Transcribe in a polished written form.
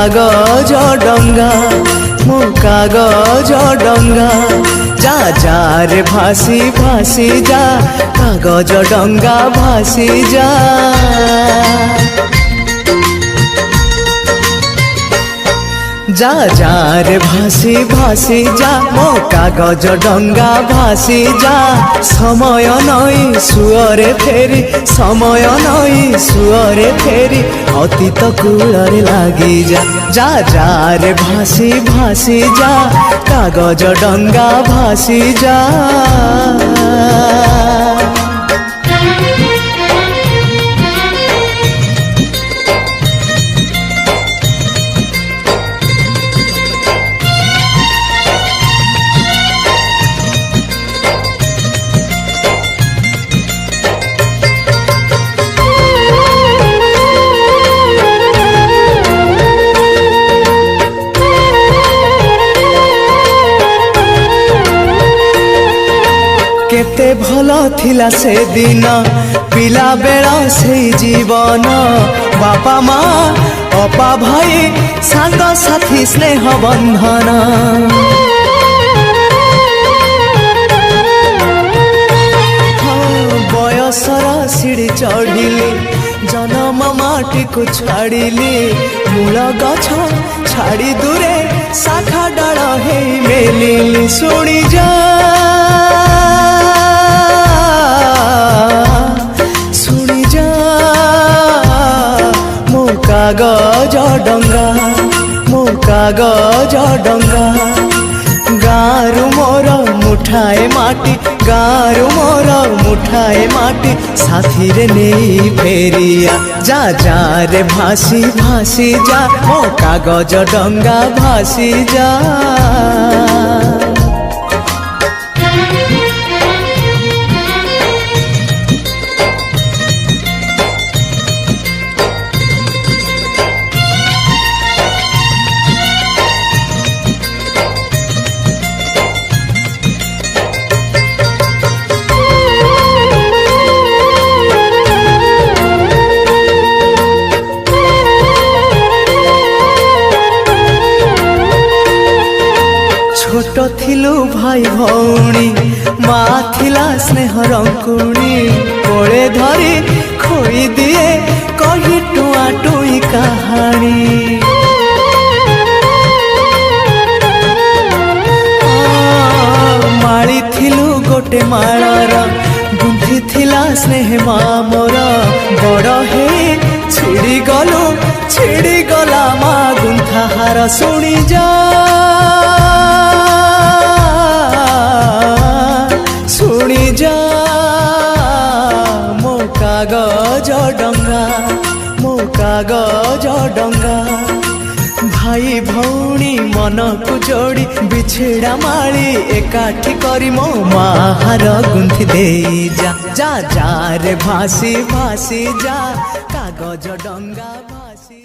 कागज डंगा मो कागज डंगा जा जा रे भासी भासी जा कागज डंगा भासी जा जा जा रे भासी भासी जा मो कागज डंगा भासी जा समय नई सुअरे फेरी समय नई सुअरे फेरी अतीत कूଳରେ लागी जा जा जा रे भासी भासी जा कागज डंगा भासी जा केते भलो थिला से दिन पिला बेला से जीवन बापा माँ अपा भाई सांग साथी स्नेह बंधन बयसर सीढ़ी चढ़िली जन्म माटी को छाड़िली मूल गछ छाड़ी दूरे शाखा डाल हे मेलिली सुनी जा कागज डंगा मो कागज डंगा गारू मोर मुठाए माटी गारू मोर मुठाए माटी साथी रे नहीं फेरिया जा जा रे भासी भासी जा मो कागज डंगा भासी जा छोट थिलु भाई भौणी माँ थिला स्नेह रंकुणी कोले धरी खोई दिए कही टुआ टुई कहानी माली थिलु गोटे मालार गुंथी थिला स्नेह माँ मोर बड़ हे छिड़ी गला माँ गुंथा हार सुनी जा सुनी जा मो कागज डंगा मो कागज डंगा भाई भौणी मन को जोड़ी बिछेड़ा माली एकाठी करी मो माहार गुंथी दे जा जा जा रे भासी भासी जा कागज डंगा भासी।